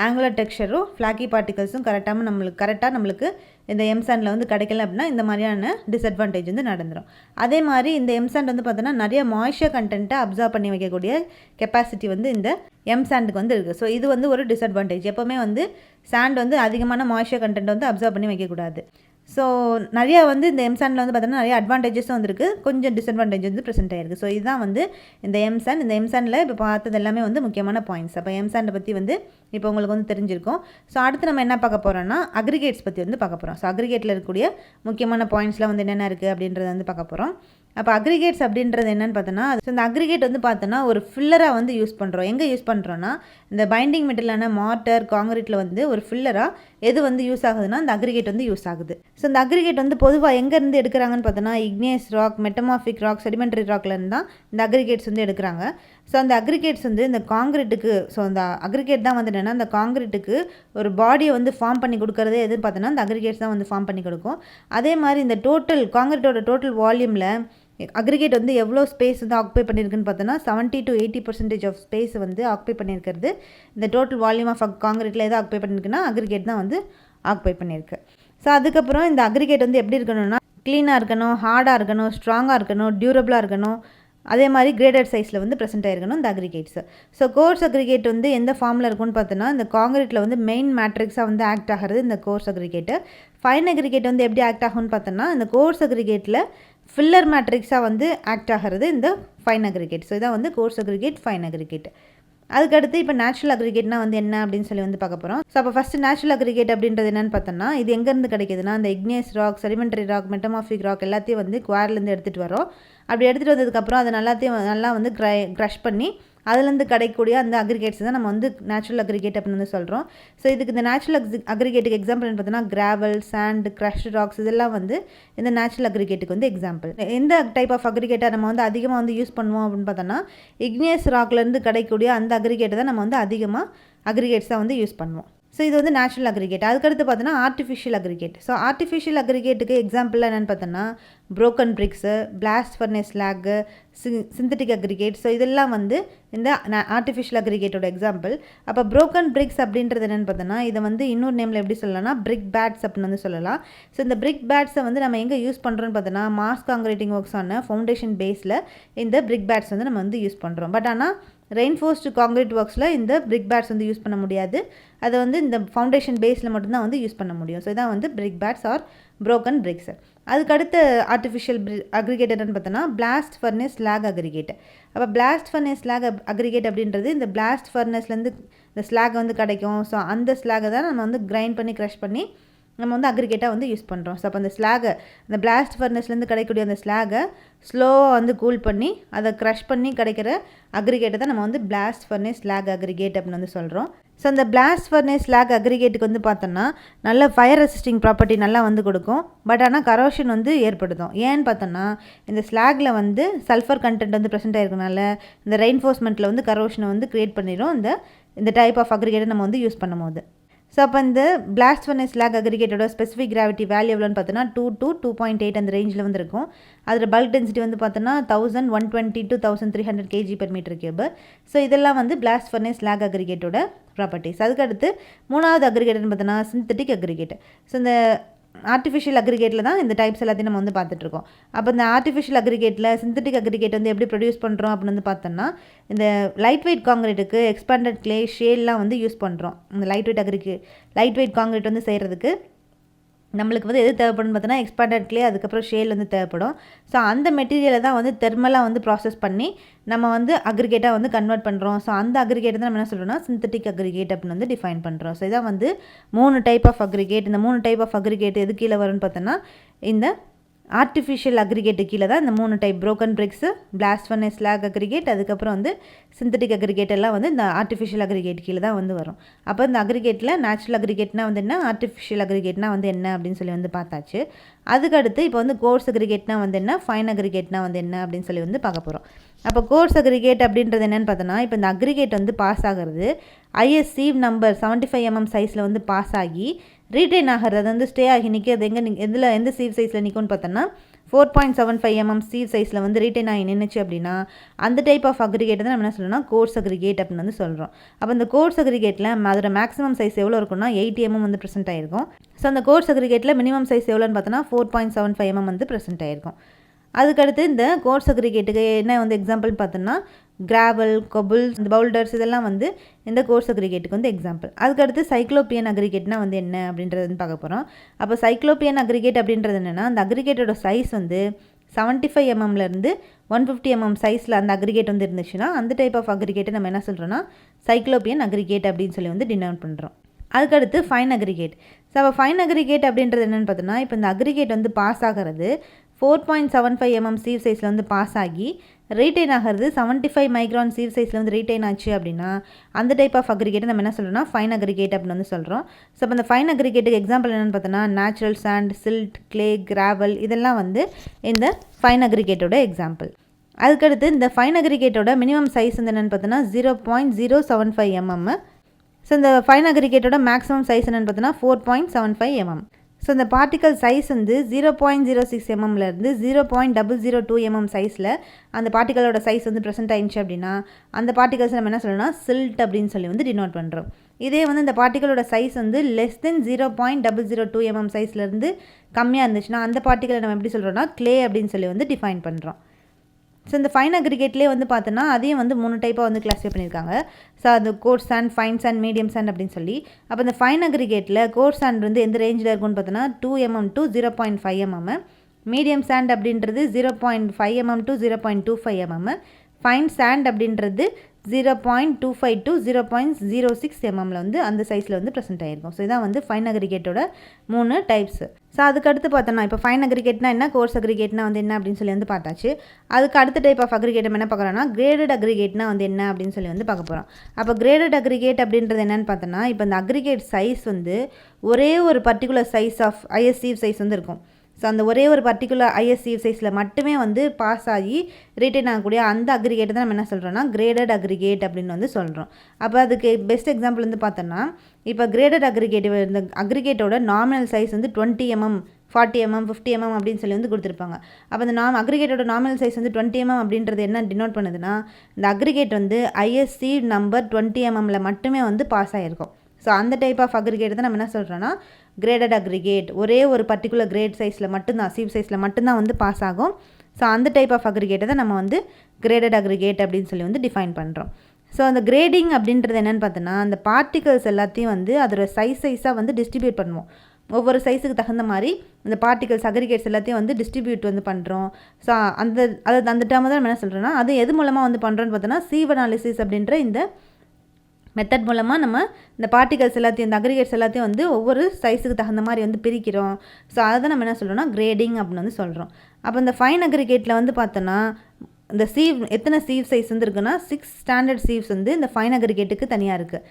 ஆங்குலர் டெக்ஸ்சரும் ஃப்ளாக்கி பார்ட்டிகல்ஸும் கரெக்டாக நம்மளுக்கு இந்த எம்சாண்டில் வந்து கிடைக்கல அப்படின்னா இந்த மாதிரியான டிஸ்அட்வான்டேஜ் வந்து நடந்துடும். அதே மாதிரி இந்த எம்சாண்ட் வந்து பார்த்தோன்னா நிறைய மாய்ஸ்சர் கண்டென்ட்டை அப்சர்வ் பண்ணி வைக்கக்கூடிய கெப்பாசிட்டி வந்து இந்த எம்சாண்டுக்கு வந்து இருக்குது. ஸோ இது வந்து ஒரு டிஸ்அட்வான்டேஜ். எப்போவுமே வந்து சாண்ட் வந்து அதிகமான மாய்ஸ்சர் கண்டென்ட் வந்து அப்சர்வ் பண்ணி வைக்கக்கூடாது. ஸோ நிறையா வந்து இந்த எம்சாண்டில் வந்து பார்த்தோன்னா நிறைய அட்வான்டேஜஸும் வந்துருக்கு, கொஞ்சம் டிஸ்அட்வான்டேஜ் வந்து ப்ரெசென்ட் ஆகிருக்கு. ஸோ இதுதான் வந்து இந்த எம்சாண்டில் இப்போ பார்த்தது எல்லாமே வந்து முக்கியமான பாயிண்ட்ஸ். அப்போ எம்சாண்டை பற்றி வந்து இப்போ உங்களுக்கு வந்து தெரிஞ்சிருக்கும். ஸோ அடுத்து நம்ம என்ன பார்க்க போகிறோம்னா அக்ரிகேட்ஸ் பற்றி வந்து பார்க்க போகிறோம். ஸோ அக்ரிகேட்டில் இருக்கக்கூடிய முக்கியமான பாயிண்ட்ஸ்லாம் வந்து என்னென்ன இருக்குது அப்படின்றத வந்து பார்க்க போகிறோம். அப்போ அக்ரிகேட்ஸ் அப்படின்றது என்னென்னு பார்த்தோன்னா, ஸோ இந்த அக்ரிகேட் வந்து பார்த்தோன்னா ஒரு ஃபில்லராக வந்து யூஸ் பண்ணுறோம். எங்கே யூஸ் பண்ணுறோன்னா இந்த பைண்டிங் மெட்டீரியலான மார்ட்டர், காங்கிரீட்டில் வந்து ஒரு ஃபில்லராக எது வந்து யூஸ் ஆகுதுன்னா இந்த அக்ரிகேட் வந்து யூஸ் ஆகுது. ஸோ இந்த அக்ரிகேட் வந்து பொதுவாக எங்கேருந்து எடுக்கிறாங்கன்னு பார்த்தோன்னா igneous rock, metamorphic rock, sedimentary ராக்லேருந்து தான் இந்த அக்ரிகேட்ஸ் வந்து எடுக்கிறாங்க. ஸோ அந்த அக்ரிகேட்ஸ் வந்து இந்த காங்கிரீட்டுக்கு, ஸோ அந்த அக்ரிகேட் தான் வந்து என்னென்னா அந்த காங்கிரீட்டுக்கு ஒரு பாடியை வந்து ஃபார்ம் பண்ணி கொடுக்குறதே எதுன்னு பார்த்தோன்னா இந்த அக்ரிகேட்ஸ் தான் வந்து ஃபார்ம் பண்ணி கொடுக்கும். அதே மாதிரி இந்த காங்கிரீட்டோட டோட்டல் வால்யூமில் அக்ரிகேட் வந்து எவ்வளோ ஸ்பேஸ் வந்து ஆக்குபை பண்ணியிருக்குன்னு பார்த்தோன்னா 70 to 80% ஆஃப் ஸ்பேஸ் வந்து ஆக்குபை பண்ணியிருக்கிறது. இந்த டோட்டல் வால்யூம் ஆஃப் காங்கிரீட்டில் எது ஆக்குபை பண்ணியிருக்குன்னா அக்ரிகேட் தான் வந்து ஆக்குபை பண்ணியிருக்கு. ஸோ அதுக்கப்புறம் இந்த அக்ரிகேட் வந்து எப்படி இருக்கணும்னா க்ளீனாக இருக்கணும், ஹார்டாக இருக்கணும், ஸ்ட்ராங்காக இருக்கணும், டியூரபிளாக இருக்கணும், அதே மாதிரி கிரேடட் சைஸில் வந்து ப்ரெசென்ட் ஆகிருக்கணும் இந்த அக்ரிகேட்ஸு. ஸோ கோர்ஸ் அக்ரிகேட் வந்து எந்த ஃபார்மில் இருக்கும்னு பார்த்தோன்னா, இந்த காங்கிரீட்டில் வந்து மெயின் மேட்ரிக்ஸாக வந்து ஆக்ட் ஆகிறது இந்த கோர்ஸ் அக்ரிகேட்டு. ஃபைன் அக்ரிகேட் வந்து எப்படி ஆக்ட் ஆகும்னு பார்த்தோன்னா, இந்த கோர்ஸ் அக்ரிகேட்டில் ஃபில்லர் மேட்ரிக்ஸாக வந்து ஆக்ட் ஆகிறது இந்த ஃபைன் அக்ரிகேட். ஸோ இதான் வந்து கோர்ஸ் அக்ரிகேட், ஃபைன் அக்ரிகேட். அதுக்கடுத்து இப்போ நேச்சுரல் அக்ரிகேட்னா வந்து என்ன அப்படின்னு சொல்லி வந்து பார்க்க போகிறோம். ஸோ அப்போ ஃபஸ்ட்டு நேச்சுரல் அக்ரிகேட் அப்படின்றது என்னென்னு பார்த்தோன்னா, இது எங்கேருந்து கிடைக்குதுன்னா, இந்த igneous rock, sedimentary rock, metamorphic rock எல்லாத்தையும் வந்து குவார்லேருந்து எடுத்துகிட்டு வரோம். அப்படி எடுத்துகிட்டு வந்ததுக்கப்புறம் அதை நல்லா வந்து க்ரஷ் பண்ணி அதுலேருந்து கிடைக்கக்கூடிய அந்த அக்ரிகேட்ஸ் தான் நம்ம வந்து நேச்சுரல் அக்ரிகேட் அப்படின்னு வந்து சொல்கிறோம். ஸோ இதுக்கு இந்த நேச்சுரல் அக்ரிகேட்டுக்கு எக்ஸாம்பிள் பார்த்தோன்னா கிராவல், சாண்ட், க்ரஷ் ராக்ஸ் இதெல்லாம் வந்து இந்த நேச்சுரல் அக்ரிகேட்டுக்கு வந்து எக்ஸாம்பிள். எந்த டைப் ஆஃப் அக்ரிகேட்டை நம்ம வந்து அதிகமாக வந்து யூஸ் பண்ணுவோம் அப்படின்னு பார்த்தோன்னா, இக்னியஸ் ராக்லேருந்து கிடைக்கக்கூடிய அந்த அக்ரிகேட்டை தான் நம்ம வந்து அதிகமாக அக்ரிகேட்ஸ் தான் வந்து யூஸ் பண்ணுவோம். ஸோ இது வந்து நேச்சுரல் அக்ரிகேட். அதுக்கடுத்து பார்த்தோன்னா ஆர்டிஃபிஷியல் அக்ரிகேட். ஸோ ஆர்டிஃபிஷியல் அக்ரிகேட்டுக்கு எக்ஸாம்பிள் என்னென்னு பார்த்தோன்னா, broken bricks, blast furnace slag, synthetic aggregate. So இதெல்லாம் வந்து இந்த ஆர்டிஃபிஷியல் அக்ரிகேட்டோட எக்ஸாம்பிள். அப்போ ப்ரோக்கன் பிரிக்ஸ் அப்படின்றது என்னென்னு பார்த்தோன்னா, இதை வந்து இன்னொரு நேமில் எப்படி சொல்லலாம்னா பிரிக் பேட்ஸ் அப்படின்னு வந்து சொல்லலாம். ஸோ இந்த பிரிக் பேட்ஸை வந்து நம்ம எங்கே யூஸ் பண்ணுறோன்னு பார்த்தோன்னா, மாஸ் காங்கிரீட்டிங் ஒர்க்ஸ் ஆன ஃபவுண்டேஷன் பேஸில் இந்த பிரிக் பேட்ஸ் வந்து நம்ம வந்து யூஸ் பண்ணுறோம். பட் ஆனால் ரெயின்ஃபோர்ஸ்டு காங்கிரீட் ஒர்க்ஸில் இந்த பிரிக் பேட்ஸ் வந்து யூஸ் பண்ண முடியாது. அதை வந்து இந்த ஃபவுண்டேஷன் பேஸில் மட்டும்தான் வந்து யூஸ் பண்ண முடியும். ஸோ இதான் வந்து பிரிக் பேட்ஸ் ஆர் ப்ரோக்கன் பிரிக்ஸ். அதுக்கடுத்த ஆர்டிஃபிஷியல் அக்ரிகேட் என்னென்னு பார்த்தோன்னா, பிளாஸ்ட் ஃபர்னஸ் ஸ்லாக் அக்ரிகேட். அப்போ பிளாஸ்ட் ஃபர்னஸ் ஸ்லாக் அக்ரிகேட் அப்படின்றது இந்த பிளாஸ்ட் ஃபர்னஸ்லேருந்து இந்த ஸ்லாக் வந்து கிடைக்கும். ஸோ அந்த ஸ்லாகை தான் நம்ம வந்து கிரைண்ட் பண்ணி க்ரஷ் பண்ணி நம்ம வந்து அக்ரிகேட்டாக வந்து யூஸ் பண்ணுறோம். ஸோ அப்போ அந்த ஸ்லாகை, அந்த பிளாஸ்ட் ஃபர்னஸ்லேருந்து கிடைக்கக்கூடிய அந்த ஸ்லாகை ஸ்லோவாக வந்து கூல் பண்ணி அதை க்ரஷ் பண்ணி கிடைக்கிற அக்ரிகேட்டை தான் நம்ம வந்து பிளாஸ்ட் ஃபர்னஸ் ஸ்லாக் அக்ரிகேட் அப்படின்னு வந்து சொல்கிறோம். ஸோ அந்த பிளாஸ்ட் ஃபர்னஸ் ஸ்லாக் அக்ரிகேட்டுக்கு வந்து பார்த்தோன்னா நல்ல ஃபயர் ரெசிஸ்டிங் ப்ராப்பர்ட்டி நல்லா வந்து கொடுக்கும். பட் ஆனால் கரோஷன் வந்து ஏற்படுத்தும். ஏன்னு பார்த்தோன்னா, இந்த ஸ்லாகில் வந்து சல்ஃபர் கண்டென்ட் வந்து ப்ரெசென்ட் ஆகிருக்கனால இந்த ரெயின்ஃபோர்ஸ்மெண்ட்டில் வந்து கரோஷனை வந்து க்ரியேட் பண்ணிடும் இந்த டைப் ஆஃப் அக்ரிகேட்டை நம்ம வந்து யூஸ் பண்ணும் போது. ஸோ அப்போ இந்த பிளாஸ்ட் ஃபர்னஸ் ஸ்லாக் அக்ரிகேட்டோட ஸ்பெசிஃபிக் கிராவிட்டி வேல்யூ எவ்வளோன்னு பார்த்தோன்னா 2 to 2.8 அந்த ரேஞ்சில் வந்து இருக்கும். அதில் பல்க் டென்சிட்டி வந்து பார்த்தோன்னா 1120 to 1300 kg/m3. ஸோ இதெல்லாம் வந்து பிளாஸ்ட் ஃபர்னஸ் ஸ்லாக் அக்ரிகேட்டோட ப்ராப்பர்ட்டிஸ். அதுக்கடுத்து மூணாவது அக்ரிகேட்னு பார்த்தோன்னா சிந்தட்டிக் அக்ரிகேட். ஸோ இந்த ஆர்டிஃபிஷியல் அக்ரிகேட்டில் தான் இந்த டைப்ஸ் எல்லாத்தையும் நம்ம வந்து பார்த்துட்ருக்கோம். அப்போ இந்த ஆர்டிஃபிஷியல் அக்ரிகேட்டில் சிந்தட்டிக் அக்ரிகேட் வந்து எப்படி ப்ரொடியூஸ் பண்ணுறோம் அப்படின்னு வந்து பார்த்தோன்னா, இந்த லைட் வெயிட் காங்கிரீட்டுக்கு எக்ஸ்பாண்டட் கிளே, ஷேல்லாம் வந்து யூஸ் பண்ணுறோம். இந்த லைட் வெயிட் காங்கிரீட் வந்து செய்கிறதுக்கு நம்மளுக்கு வந்து எது தேவைப்படும்னு பார்த்தோன்னா எக்ஸ்பாண்டட் கிளே, அதுக்கப்புறம் ஷேல் வந்து தேவைப்படும். ஸோ அந்த மெட்டீரியலை தான் வந்து தெர்மலாக வந்து ப்ராசஸ் பண்ணி நம்ம வந்து அக்ரிகேட்டாக வந்து கன்வெர்ட் பண்ணுறோம். ஸோ அந்த அக்ரிகேட் தான் நம்ம என்ன சொல்கிறோம்னா சிந்தட்டிக் அக்ரிகேட் அப்படின்னு வந்து டிஃபைன் பண்ணுறோம். ஸோ இதான் வந்து 3 டைப் ஆஃப் அக்ரிகேட். இந்த 3 டைப் ஆஃப் அக்ரிகேட் எது கீழே வரும்னு பார்த்தோன்னா, இந்த ஆர்டிஃபிஷியல் அக்ரிகேட்டு கீழே தான் இந்த 3 type broken bricks, blast furnace slack aggregate, அதுக்கப்புறம் வந்து சிந்தட்டிக் அக்ரிகேட் எல்லாம் வந்து இந்த ஆர்டிஃபிஷியல் அக்ரிகேட் கீழே தான் வந்து வரும். அப்போ இந்த அக்ரிகேட்டில் நேச்சுரல் அக்ரிகேட்னா வந்து என்ன, ஆர்டிஃபிஷியல் அக்ரிகேட்னா வந்து என்ன அப்படின்னு சொல்லி வந்து பார்த்தாச்சு. அதுக்கடுத்து இப்போ வந்து கோர்ஸ் அக்ரிகேட்னா வந்து என்ன, ஃபைன் அக்ரிகேட்னா வந்து என்ன அப்படின்னு சொல்லி வந்து பார்க்க போகிறோம். அப்போ கோர்ஸ் அக்ரிகேட் அப்படின்றது என்னென்னு பார்த்தோன்னா, இப்போ இந்த அக்ரிகேட் வந்து பாஸ் ஆகிறது IS sieve நம்பர் 75 mm சைஸில் வந்து பாஸ் ஆகி ரீட்டைன் ஆகிறது, அது வந்து ஸ்டே ஆகி நிற்கிறது எந்த சீவ் சைஸில் நிற்கும்னு பார்த்தோன்னா 4.75 mm சீவ் சைஸில் வந்து ரீட்டைன் ஆகி நின்றுச்சு அப்படின்னா அந்த டைப் ஆஃப் அக்ரிகேட் தான் நம்ம என்ன சொல்லணும்னா கோர்ஸ் அக்ரிகேட் அப்படின்னு வந்து சொல்கிறோம். அப்போ இந்த கோர்ஸ் அக்ரிகேட்டில் அதோட மேக்ஸிமம் சைஸ் எவ்வளோ இருக்குன்னா 80 mm வந்து ப்ரெசென்ட் ஆகிருக்கும். ஸோ அந்த கோர்ஸ் அக்ரிகேட்டில் மினிமம் சைஸ் எவ்வளோன்னு பார்த்தோன்னா 4.75 mm வந்து ப்ரெசென்ட் ஆகிருக்கும். அதுக்கடுத்து இந்த கோர்ஸ் அக்ரிகேட்டுக்கு என்ன வந்து எக்ஸாம்பிள் பார்த்தோன்னா கிராவல், கொபுல்ஸ், இந்த பவுல்டர்ஸ் இதெல்லாம் வந்து இந்த கோர்ஸ் அக்ரிகேட்டுக்கு வந்து எக்ஸாம்பிள். அதுக்கடுத்து சைக்ளோபியன் அக்ரிகேட்னா வந்து என்ன அப்படின்றது பார்க்க போகிறோம். அப்போ சைக்ளோபியன் அக்ரிகேட் அப்படின்றது என்னென்னா, அந்த அக்ரிகேட்டோட சைஸ் வந்து 75 mmலேருந்து 150 mm சைஸில் அந்த அக்ரிகேட் வந்து இருந்துச்சுன்னா அந்த டைப் ஆஃப் அக்ரிகேட்டை நம்ம என்ன சொல்கிறோன்னா சைக்ளோபியன் அக்ரிகேட் அப்படின்னு சொல்லி வந்து டினோட் பண்ணுறோம். அதுக்கடுத்து ஃபைன் அக்ரிகேட். ஸோ அப்போ ஃபைன் அக்ரிகேட் அப்படின்றது என்னென்னு பார்த்தோன்னா, இப்போ இந்த அக்ரிகேட் வந்து பாஸ் ஆகிறது 4.75 mm சீவ் சைஸில் வந்து பாஸ் ஆகி ரீட்டைன் ஆகிறது 75 மைக்ரான் சீவ் சைஸில் வந்து ரீட்டைன் ஆச்சு அப்படின்னா அந்த டைப் ஆஃப் அக்ரிகேட்டை நம்ம என்ன சொல்கிறோம்னா ஃபைன் அக்ரிகேட் அப்படின்னு வந்து சொல்கிறோம். ஸோ அப்போ அந்த ஃபைன் அக்ரிகேட்டுக்கு எக்ஸாம்பிள் என்னென்னு பார்த்தோன்னா natural sand, silt, clay, gravel இதெல்லாம் வந்து இந்த ஃபைன் அக்ரிகேட்டோட எக்ஸாம்பிள். அதுக்கடுத்து இந்த ஃபைன் அக்ரிகேட்டோட மினிமம் சைஸ் வந்து என்னென்னு பார்த்தோன்னா 0.075 mm. ஸோ இந்த ஃபைன் அக்ரிகேட்டோட மேக்ஸிமம் சைஸ் என்னென்னு பார்த்தோன்னா 4.75 mm. ஸோ இந்த பார்ட்டிக்கல் சைஸ் வந்து 0.06 mmலேருந்து 0.002 mm சைஸில் அந்த பார்ட்டிகளோட சைஸ் வந்து ப்ரெசென்ட் ஆயிடுச்சு அப்படின்னா அந்த பார்ட்டிகல்ஸ் நம்ம என்ன சொல்லணும்னா சில்ட் அப்படின்னு சொல்லி வந்து டினோட் பண்ணுறோம். இதே வந்து இந்த பார்ட்டிகளோட சைஸ் வந்து லெஸ் தென் 0.002 mm சைஸ்லேருந்து கம்மியாக இருந்துச்சுன்னா அந்த பார்ட்டிகளை நம்ம எப்படி சொல்கிறோம்னா கிளே அப்படின்னு சொல்லி வந்து டிஃபைன் பண்ணுறோம். ஸோ இந்த ஃபைன் அக்ரிகேட்லேயே வந்து பார்த்தோன்னா அதையும் வந்து 3 டைப்பாக வந்து கிளாஸிஃபை பண்ணியிருக்காங்க. ஸோ அது coarse sand, fine sand, medium sand அப்படின்னு சொல்லி. அப்போ இந்த ஃபைன் அக்ரிகேட்டில் கோர்ஸ் சாண்ட் வந்து எந்த ரேஞ்சில் இருக்குன்னு பார்த்தோன்னா 2 mm to 0.5 mm, medium sand அப்படின்றது 0.5 mm to 0.25 mm, fine sand அப்படின்றது 0.25 to 0.06 mm வந்து அந்த சைஸில் வந்து ப்ரெசென்ட் ஆகிருக்கும். ஸோ இதான் வந்து ஃபைன் அக்ரிகேட்டோட 3 டைப்ஸ். ஸோ அதுக்கடுத்து பார்த்தோன்னா இப்போ ஃபைன் அக்ரிகேட்னா என்ன, கோர்ஸ் அக்ரிகேட்னா வந்து என்ன அப்படின்னு சொல்லி வந்து பார்த்தாச்சு. அதுக்கு அடுத்த டைப் ஆஃப் அக்ரிகேட் என்ன பார்க்குறோன்னா கிரேடட் அக்ரிகேட்னா வந்து என்ன அப்படின்னு சொல்லி வந்து பார்க்க போகிறோம். அப்போ கிரேடட் அக்ரிகேட் அப்படின்றது என்னென்னு பார்த்தோன்னா இப்போ இந்த அக்ரிகேட் சைஸ் வந்து ஒரே ஒரு பர்டிகுலர் சைஸ் ஆஃப் ஐஎஸ்சிவ் சைஸ் வந்து இருக்கும். ஸோ அந்த ஒரே ஒரு பர்டிகுலர் ஐஎஸ்சிவ் சைஸில் மட்டுமே வந்து பாஸ் ஆகி ரிட்டைன் ஆகக்கூடிய அந்த அக்ரிகேட் தான் நம்ம என்ன சொல்கிறோன்னா கிரேடட் அக்ரிகேட் அப்படின்னு வந்து சொல்கிறோம். அப்போ அதுக்கு பெஸ்ட் எக்ஸாம்பிள் வந்து பார்த்தோன்னா இப்போ கிரேடட் அக்ரிகேட் இந்த அக்ரிகேட்டோட நாமினல் சைஸ் வந்து 20 mm, 40 mm, 50 mm அப்படின்னு சொல்லி வந்து கொடுத்துருப்பாங்க. அப்போ இந்த அக்ரிகேட்டோட நாமினல் சைஸ் வந்து 20 mm அப்படின்றது என்ன டினோட் பண்ணுதுன்னா இந்த அக்ரிகேட் வந்து ஐஎஸ்சி நம்பர் 20 mmல மட்டுமே வந்து பாஸ் ஆகிருக்கும். ஸோ அந்த டைப் ஆஃப் அக்ரிகேட் தான் நம்ம என்ன சொல்கிறோன்னா கிரேடட் அக்ரிகேட். ஒரே ஒரு பர்டிகுலர் கிரேட் சைஸில் மட்டும்தான், சீவ் சைஸில் மட்டும்தான் வந்து பாஸ் ஆகும். ஸோ அந்த டைப் ஆஃப் அக்ரிகேட்டை தான் நம்ம வந்து கிரேடட் அக்ரிகேட் அப்படின்னு சொல்லி வந்து டிஃபைன் பண்ணுறோம். ஸோ அந்த கிரேடிங் அப்படின்றது என்னென்னு பார்த்தோன்னா அந்த பார்ட்டிகல்ஸ் எல்லாத்தையும் வந்து அதோட சைஸாக வந்து டிஸ்ட்ரிபியூட் பண்ணுவோம். ஒவ்வொரு சைஸுக்கு தகுந்த மாதிரி இந்த பார்ட்டிகல்ஸ் அக்ரிகேட்ஸ் எல்லாத்தையும் வந்து டிஸ்ட்ரிபியூட் வந்து பண்ணுறோம். ஸோ அந்த டேர்மை தான் நம்ம என்ன சொல்கிறோன்னா அது எது மூலமாக வந்து பண்ணுறோன்னு பார்த்தோன்னா சீவ் அனாலிசிஸ் அப்படின்ற இந்த மெத்தட் மூலமாக நம்ம இந்த பார்ட்டிகல்ஸ் எல்லாத்தையும் இந்த அக்ரிகேட்ஸ் எல்லாத்தையும் வந்து ஒவ்வொரு சைஸுக்கு தகுந்த மாதிரி வந்து பிரிக்கிறோம். ஸோ அதை தான் நம்ம என்ன சொல்கிறோன்னா கிரேடிங் அப்படின்னு வந்து சொல்கிறோம். அப்போ இந்த ஃபைன் அக்ரிகேட்டில் வந்து பார்த்தோன்னா இந்த எத்தனை சீவ் சைஸ் வந்து இருக்குன்னா 6 ஸ்டாண்டர்ட் சீவ்ஸ் வந்து இந்த ஃபைன் அக்ரிகேட்டுக்கு தனியாக இருக்குது.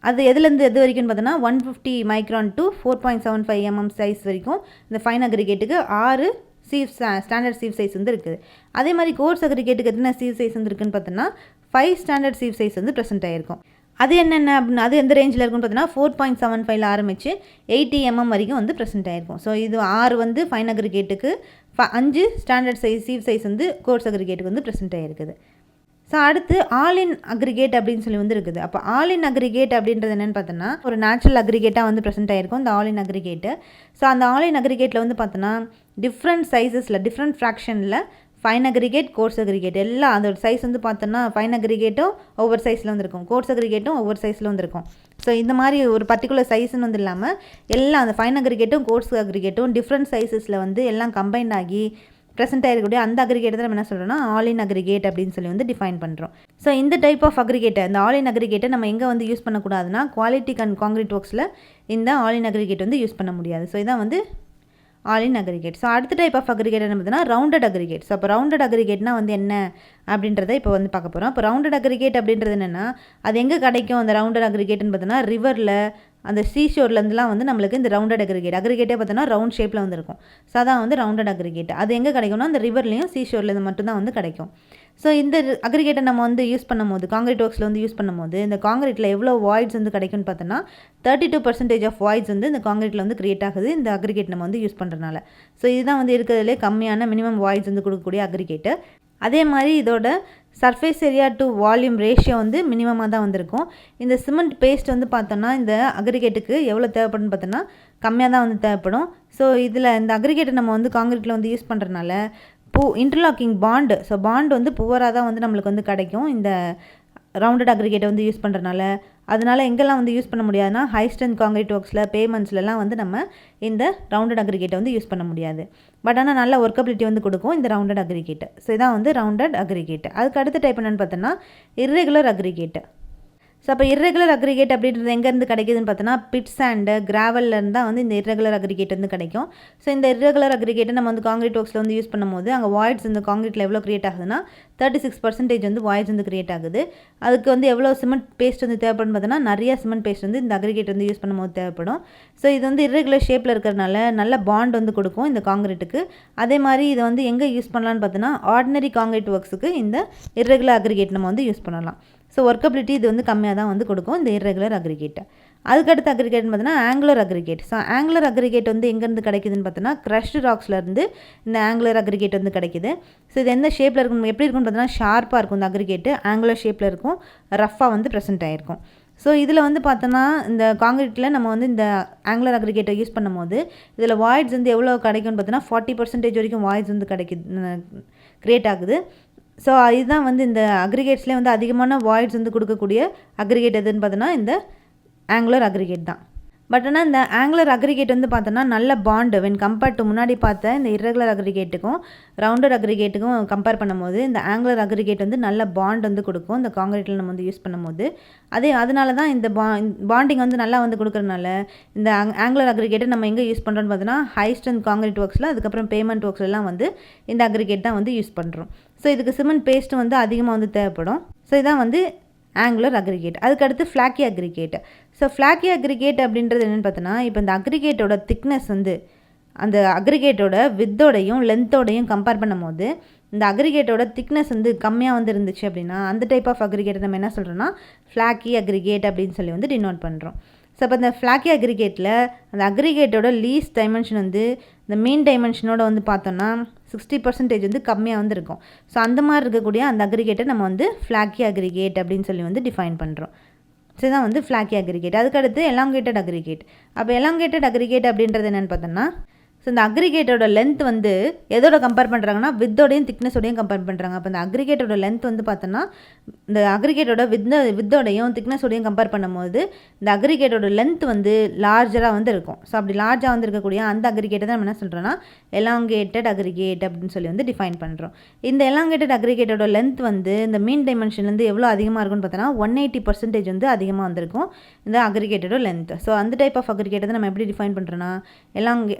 அது எதுலேருந்து எது வரைக்கும்னு பார்த்தோன்னா 150 மைக்ரான் to 4.75 mm சைஸ் வரைக்கும் இந்த ஃபைன் அக்ரிகேட்டுக்கு 6 ஸ்டாண்டர்ட் சீவ் சைஸ் வந்து இருக்குது. அதே மாதிரி கோர்ஸ் அக்ரிகேட்டுக்கு எத்தனை சீவ் சைஸ் வந்து இருக்குன்னு பார்த்தோன்னா 5 ஸ்டாண்டர்ட் சீவ் சைஸ் வந்து ப்ரெசென்ட் ஆகிருக்கும். அது என்னென்ன அப்படின்னு அது எந்த ரேஞ்சில் இருக்குன்னு பார்த்தீங்கன்னா 4.75 ஆரம்பித்து 80 mm வரைக்கும் வந்து ப்ரெசென்ட் ஆகிருக்கும். ஸோ இது 6 வந்து ஃபைன் அக்ரிகேட்டுக்கு, 5 ஸ்டாண்டர்ட் சைஸ் சீவ் சைஸ் வந்து கோர்ஸ் அக்ரிகேட்டுக்கு வந்து ப்ரெசென்ட் ஆகிருக்குது. ஸோ அடுத்து ஆல் இன் அக்ரிகேட் அப்படின்னு சொல்லி வந்து இருக்குது. அப்போ ஆல் இன் அக்ரிகேட் அப்படின்றது என்னென்னு பார்த்தோன்னா ஒரு நேச்சுரல் அக்ரிகேட்டாக வந்து ப்ரெசென்ட் ஆகிருக்கும் இந்த ஆல் இன் அக்ரிகேட்டு. ஸோ அந்த ஆல் இன் அக்ரிகேட்டில் வந்து பார்த்தோன்னா டிஃப்ரெண்ட் சைஸஸில் டிஃப்ரெண்ட் ஃப்ராக்ஷனில் ஃபைன் அக்ரிகேட், கோர்ஸ் அக்ரிகேட் எல்லாம் அதோட சைஸ் வந்து பார்த்தோன்னா ஃபைன் அக்ரிகேட்டும் ஒவ்வொரு சைஸில் வந்துருக்கும், கோர்ஸ் அக்ரிகேட்டும் ஒவ்வொரு சைஸில் வந்துருக்கும். ஸோ இந்த மாதிரி ஒரு பர்டிகுலர் சைஸ்ன்னு வந்து இல்லாமல் எல்லாம் அந்த ஃபைன் அக்ரிகேட்டும் கோர்ஸ் அக்ரிகேட்டும் டிஃப்ரெண்ட் சைஸஸில் வந்து எல்லாம் கம்பைண்ட் ஆகி ப்ரெசென்ட் ஆகிருக்கக்கூடிய அந்த அக்ரிகேட் தான் நம்ம என்ன சொல்கிறோன்னா ஆல் இன் அக்ரிகேட் அப்படின்னு சொல்லி வந்து டிஃபைன் பண்ணுறோம். ஸோ இந்த டைப் ஆஃப் அக்ரிகேட்டை இந்த ஆல் இன் அக்ரிகேட்டை நம்ம எங்கே வந்து யூஸ் பண்ணக்கூடாதுன்னா குவாலிட்டி அண்ட் கான்கிரீட் ஒர்க்ஸில் இந்த ஆல் இன் அக்ரிகேட் வந்து யூஸ் பண்ண முடியாது. ஸோ இதான் வந்து ஆல் இன் அக்ரிகேட். ஸோ அடுத்த டைப் ஆஃப் அக்ரிகேட் என்ன பார்த்தீங்கன்னா ரவுண்டட் அக்ரிகேட். ஸோ அப்போ ரவுண்டட் அக்ரிகேட்னா வந்து என்ன அப்படின்றத இப்போ வந்து பார்க்க போகிறோம். இப்போ ரவுண்டட் அக்ரிகேட் அப்படின்றது என்னென்னா அது எங்கே கிடைக்கும் அந்த ரவுண்டட் அக்ரிகேட்னு பார்த்தோன்னா ரிவரில் அந்த சீஷோர்லேருந்துலாம் வந்து நம்மளுக்கு இந்த ரவுண்டட் அக்ரிகேட்டே பார்த்தோன்னா ரவுண்ட் ஷேப்பில் வந்து இருக்கும். ஸோ அதான் வந்து ரவுண்டட் அக்ரிகேட். அது எங்கே கிடைக்கும்னா அந்த ரிவர்லேயும் சீஷோர்லேருந்து மட்டும்தான் வந்து கிடைக்கும். ஸோ இந்த அக்ரிகேட்டை நம்ம வந்து யூஸ் பண்ணும்போது காங்கிரீட் ஒர்க்ஸில் வந்து யூஸ் பண்ணும்போது இந்த காங்கிரீட்டில் எவ்வளோ வாய்ட்ஸ் வந்து கிடைக்கும்னு பார்த்தோன்னா 32% ஆஃப் வாய்ட்ஸ் வந்து இந்த காங்கிரீட்டில் வந்து கிரியேட் ஆகுது இந்த அக்ரிகேட் நம்ம வந்து யூஸ் பண்ணுறதுனால. ஸோ இதுதான் வந்து இருக்கிறதுலே கம்மியான மினிமம் வாய்ட்ஸ் வந்து கொடுக்கக்கூடிய அக்ரிகேட்டு. அதே மாதிரி இதோட surface area to volume ratio வந்து மினிமமாக தான் வந்திருக்கும். இந்த சிமெண்ட் பேஸ்ட் வந்து பார்த்தோன்னா இந்த அக்ரிகேட்டுக்கு எவ்வளோ தேவைப்படும்னு பார்த்தோன்னா கம்மியாக தான் வந்து தேவைப்படும். ஸோ இதில் இந்த அக்ரிகேட்டை நம்ம வந்து காங்கிரீட்டில் வந்து யூஸ் பண்ணுறதுனால இன்டர்லாக்கிங் பாண்டு, ஸோ பாண்டு வந்து புவராக தான் வந்து நம்மளுக்கு வந்து கிடைக்கும் இந்த ரவுண்டட் அக்ரிகேட்டை வந்து யூஸ் பண்ணுறதுனால. அதனால் எங்கெல்லாம் வந்து யூஸ் பண்ண முடியாதுன்னா ஹை ஸ்ட்ரென்த் காங்கிரீட் ஒர்க்ஸில், பேமெண்ட்ஸ்லாம் வந்து நம்ம இந்த ரவுண்டட் அக்ரிகேட்டை வந்து யூஸ் பண்ண முடியாது. பட் ஆனால் நல்ல ஒர்க்கபிலிட்டி வந்து கொடுக்கும் இந்த ரவுண்டட் அக்ரிகேட்டு. ஸோ இதான் வந்து ரவுண்டட் அக்ரிகேட்டு. அதுக்கு அடுத்த டைப் என்னென்னு பார்த்தோன்னா இர்ரெகுலர் அக்ரிகேட்டு. ஸோ அப்போ இர்ரெகுலர் அக்ரிகேட் அப்படின்றது எங்கேருந்து கிடைக்குதுன்னு பார்த்தோன்னா பிட் சாண்டு, கிராவல்லேருந்து தான் வந்து இந்த இர்ரெகுலர் அக்ரிகேட் வந்து கிடைக்கும். ஸோ இந்த இர்ரெகுலர் அக்ரிகேட்டை நம்ம வந்து காங்கிரீட் ஒர்க்ஸில் வந்து யூஸ் பண்ணும்போது அங்கே வாய்ட்ஸ் இந்த காங்கிரீட்டில் எவ்வளோ கிரியேட் ஆகுதுன்னா 36% வந்து வாய்ட்ஸ் வந்து கிரியேட் ஆகுது. அதுக்கு வந்து எவ்வளோ சிமெண்ட் பேஸ்ட் வந்து தேவைப்படுன்னு பார்த்தோன்னா நிறைய சிமெண்ட் பேஸ்ட் வந்து இந்த அக்ரிகேட் வந்து யூஸ் பண்ணும்போது தேவைப்படும். ஸோ இது வந்து இர்ரெகுலர் ஷேப்பில் இருக்கிறதுனால நல்ல பாண்ட் வந்து கொடுக்கும் இந்த காங்கிரீட்டுக்கு. அதே மாதிரி இதை வந்து எங்கே யூஸ் பண்ணலான்னு பார்த்தோன்னா ஆர்டினரி காங்கிரீட் ஒர்க்ஸுக்கு இந்த இர்ரெகுலர் அக்ரிகேட் நம்ம வந்து யூஸ் பண்ணலாம். ஸோ ஒர்க்கபிலிட்டி இது வந்து கம்மியாக தான் வந்து கொடுக்கும் இந்த இர்ரெகுலர் அக்ரிகேட்டை. அதுக்கடுத்த அக்ரிகேட்னு பார்த்தோன்னா angular aggregate. So angular aggregate வந்து எங்கேருந்து கிடைக்குதுன்னு பார்த்தோன்னா க்ரஷ்டு ராக்ஸ்லேருந்து இந்த ஆங்குலர் அக்ரிகேட் வந்து கிடைக்குது. ஸோ இது எந்த ஷேப்பில் இருக்கும், எப்படி இருக்குன்னு பார்த்தோன்னா ஷார்ப்பாக இருக்கும் இந்த அக்ரிகேட்டு, ஆங்குலர் ஷேப்பில் இருக்கும், ரஃப்பாக வந்து ப்ரெசென்ட் ஆகிருக்கும். ஸோ இதில் வந்து பார்த்தோன்னா இந்த காங்கிரீட்டில் நம்ம வந்து இந்த ஆங்குலர் அக்ரிகேட்டை யூஸ் பண்ணும்போது இதில் வாய்ட்ஸ் வந்து எவ்வளோ கிடைக்கும்னு பார்த்தோன்னா 40% வரைக்கும் வாய்ட்ஸ் வந்து கிரியேட் ஆகுது. ஸோ இதுதான் வந்து இந்த அக்ரிகேட்ஸ்லேயே வந்து அதிகமான வாய்ட்ஸ் வந்து கொடுக்கக்கூடிய அக்ரிகேட் எதுன்னு பார்த்தோன்னா இந்த ஆங்குலர் அக்ரிகேட் தான். பட் ஆனால் இந்த ஆங்குலர் அக்ரிகேட் வந்து பார்த்தோன்னா நல்ல பாண்டு வென் கம்பேர்ட் டு முன்னாடி பார்த்த இந்த இரகுலர் அக்ரிகேட்டுக்கும் ரவுண்டட் அக்ரிகேட்டுக்கும் கம்பேர் பண்ணும்போது இந்த ஆங்குலர் அக்ரிகேட் வந்து நல்ல பாண்ட் வந்து கொடுக்கும் இந்த காங்கிரீட்டில் நம்ம வந்து யூஸ் பண்ணும்போது. அதனால தான் இந்த பாண்டிங் வந்து நல்லா வந்து கொடுக்குறதுனால இந்த ஆங்குலர் அக்ரிகேட்டை நம்ம எங்கே யூஸ் பண்ணுறோன்னு பார்த்தோன்னா ஹை ஸ்ட்ரென்த் காங்கிரீட் ஒர்க்ஸில், அதுக்கப்புறம் பேமெண்ட் ஒர்க்ஸ்லாம் வந்து இந்த அக்ரிகேட் தான் வந்து யூஸ் பண்ணுறோம். ஸோ இதுக்கு சிமெண்ட் பேஸ்ட்டு வந்து அதிகமாக வந்து தேவைப்படும். ஸோ இதான் வந்து ஆங்குலர் அக்ரிகேட். அதுக்கடுத்து flaky aggregate. So flaky aggregate அப்படின்றது என்னென்னு பார்த்தோன்னா, இப்போ இந்த அக்ரிகேட்டோட திக்னஸ் வந்து அந்த அக்ரிகேட்டோட வித்தோடையும் லென்த்தோடையும் கம்பேர் பண்ணும்போது இந்த அக்ரிகேட்டோட திக்னஸ் வந்து கம்மியாக வந்து இருந்துச்சு அப்படின்னா அந்த டைப் ஆஃப் அக்ரிகேட்டை நம்ம என்ன சொல்கிறோன்னா ஃப்ளாக்கி அக்ரிகேட் அப்படின்னு சொல்லி வந்து டினோட் பண்ணுறோம். ஸோ அப்போ இந்த ஃப்ளாக்கி அக்ரிகேட்டில் அந்த அக்ரிகேட்டோட லீஸ் டைமென்ஷன் வந்து இந்த மீன் டைமென்ஷனோட வந்து பார்த்தோன்னா 60% வந்து கம்மியாக வந்து இருக்கும். ஸோ அந்த மாதிரி இருக்கக்கூடிய அந்த அக்ரிகேட்டை நம்ம வந்து ஃப்ளாக்கி அக்ரிகேட் அப்படின்னு சொல்லி வந்து டிஃபைன் பண்ணுறோம். ஸோ இதுதான் வந்து ஃப்ளாக்கி அக்ரிகேட். அதுக்கடுத்து எலாங்கேட்டட் அக்ரிகேட். அப்போ எலாங்கேட்டட் அக்ரிகேட் அப்படின்றது என்னென்னு பார்த்தோன்னா, ஸோ இந்த அக்ரிகேட்டோட லென்த் வந்து எதோட கம்பேர் பண்ணுறாங்கன்னா வித்தோடையும் திக்னஸோடையும் கம்பேர் பண்ணுறாங்க. அப்போ இந்த அக்ரிகேட்டோட லென்த் வந்து பார்த்தோன்னா இந்த அக்ரிகேட்டோட வித்தோடையும் திக்னஸோடையும் கம்பேர் பண்ணும்போது இந்த அக்ரிகேட்டோட லென்த் வந்து லார்ஜராக வந்து இருக்கும். ஸோ அப்படி லார்ஜாக வந்து இருக்கக்கூடிய அந்த அக்ரிகேட்டை தான் நம்ம என்ன சொல்கிறோன்னா எலாங்கேட்டட் அக்ரிகேட் அப்படின்னு சொல்லி வந்து டிஃபைன் பண்ணுறோம். இந்த எலாங்கேட்டட் அக்ரிகேட்டோட லென்த் வந்து இந்த மீன் டைமென்ஷன்லேருந்து எவ்வளோ அதிகமாக இருக்குன்னு பார்த்தோன்னா 180% வந்து அதிகமாக வந்திருக்கும் இந்த அக்ரிகேட்டோட லென்த். ஸோ அந்த டைப் ஆஃப் அக்ரிகேட்டை தான் நம்ம எப்படி டிஃபைன் பண்ணுறோன்னா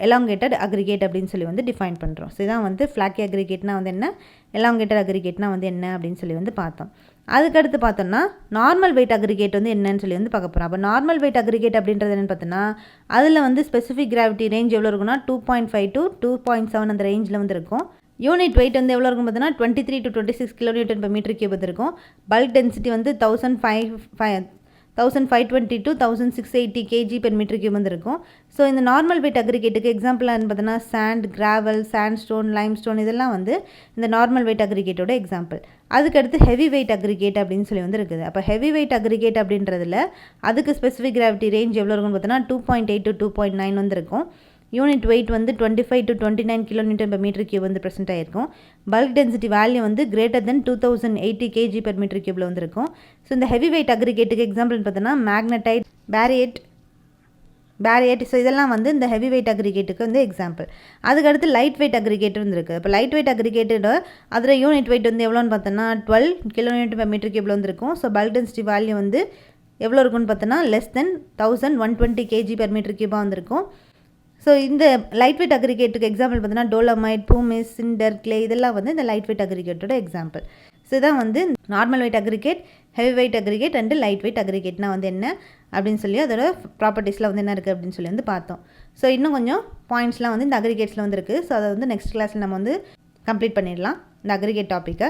எலாங்கேட்டட் அக்ரிகேட் அப்படின்னு சொல்லி வந்து டிஃபைன் பண்ணுறோம். ஸோ இதான் வந்து ஃப்ளாக்கி அக்ரிகேட்னா வந்து என்ன, எலாங்கேட்டட் அக்ரிகேட்னா வந்து என்ன அப்படின்னு சொல்லி வந்து பார்த்தோம். அதுக்கடுத்து பார்த்தோம்னா நார்மல் வெயிட் அக்ரிகேட் வந்து என்னன்னு சொல்லி வந்து பார்க்க போகிறோம். அப்போ நார்மல் வெயிட் அக்ரிகேட் அப்படின்றது என்னென்னு பார்த்தோன்னா அதில் வந்து ஸ்பெசிஃபிக் கிராவிட்டி ரேஞ்ச் எவ்வளோ இருக்குன்னா 2.5 to 2.7 அந்த ரேஞ்சில் வந்து இருக்கும். யூனிட் வெயிட் வந்து எவ்வளோ இருக்கும் பார்த்தோன்னா 23 to 26 kN/m³ இருக்கும். பல்க் டென்சிட்டி வந்து 1520 to 1680 kg/m³ வந்து இருக்கும். ஸோ இந்த நார்மல் வெயிட் அக்ரிகேட்டுக்கு எக்ஸாம்பிளாக பார்த்தோன்னா சாண்ட், கிராவல், சாண்ட்ஸ்டோன், லைம்ஸ்டோன் இதெல்லாம் வந்து இந்த நார்மல் வெயிட் அக்ரிகேட்டோட எக்ஸாம்பிள். அதுக்கடுத்து ஹெவி வெயிட் அக்ரிகேட் அப்படின்னு சொல்லி வந்து இருக்குது. அப்போ ஹெவி வெயிட் அக்ரிகேட் அப்படின்றதுல அதுக்கு ஸ்பெசிஃபிக் கிராவிட்டி ரேஞ்ச் எவ்வளோ இருக்குன்னு பார்த்தோன்னா 2.8 to 2.9 வந்து இருக்கும். யூனிட் வெயிட் வந்து 25 to 29 kN/m³ வந்து ப்ரெசென்ட் ஆகிருக்கும். பல்க் டென்சிட்டி வேல்யூ வந்து கிரேட்டர் தென் 2080 kg/m³ வந்து இருக்கும். ஸோ இந்த ஹெவி வெயிட் அக்ரிகேட்டுக்கு எக்ஸாம்பிள்னு பார்த்தோன்னா மேக்னடைட், பேரியட். ஸோ இதெல்லாம் வந்து இந்த ஹெவி வெயிட் அக்ரிகேட்டுக்கு வந்து எக்ஸாம்பிள். அதுக்கடுத்து லைட் வெயிட் அக்ரிகேட் வந்து இருக்குது. இப்போ லைட் வெயிட் அக்ரிகேட்டோட அதில் யூனிட் வெயிட் வந்து எவ்வளோன்னு பார்த்தோன்னா 12 kN/m³ வந்து இருக்கும். ஸோ பல்க் டென்சிட்டி வேல்யூ வந்து எவ்வளோ இருக்குன்னு பார்த்தோன்னா லெஸ் தென் 1120 kg/m³ வந்துருக்கும். ஸோ இந்த லைட் வெயிட் அக்ரிகேட்டுக்கு எக்ஸாம்பிள் பார்த்தீங்கன்னா டோலமைட், பூமிஸ், சிண்டர், கிளே இதெல்லாம் வந்து இந்த லைட் வெயிட் அக்ரிகேட்டோட எக்ஸாம்பிள். ஸோ இதான் வந்து normal weight aggregate, heavy weight aggregate and light weight அக்ரிகேட்னா வந்து என்ன அப்படின்னு சொல்லி அதோட ப்ராப்பர்ட்டிஸில் வந்து என்ன இருக்குது அப்படின்னு சொல்லி வந்து பார்த்தோம். ஸோ இன்னும் கொஞ்சம் பாயிண்ட்ஸ்லாம் வந்து இந்த அக்ரிகேட்ஸில் வந்து இருக்குது. ஸோ அதை வந்து நெக்ஸ்ட் கிளாஸில் நம்ம வந்து கம்ப்ளீட் பண்ணிடலாம் இந்த அக்ரிகேட் டாப்பிக்கை.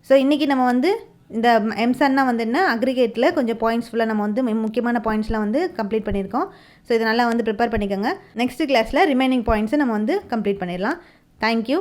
ஸோ இன்றைக்கி நம்ம வந்து இந்த எம்சன்னா வந்து என்ன அக்ரிகேட்டில் கொஞ்சம் பாயிண்ட்ஸ் ஃபுல்லாக நம்ம வந்து முக்கியமான பாயிண்ட்ஸ்லாம் வந்து கம்ப்ளீட் பண்ணியிருக்கோம். ஸோ இதனால் வந்து ப்ரிப்பேர் பண்ணிக்கோங்க. நெக்ஸ்ட் கிளாஸில் ரிமைனிங் பாயிண்ட்ஸை நம்ம வந்து கம்ப்ளீட் பண்ணிடலாம். தேங்க்யூ.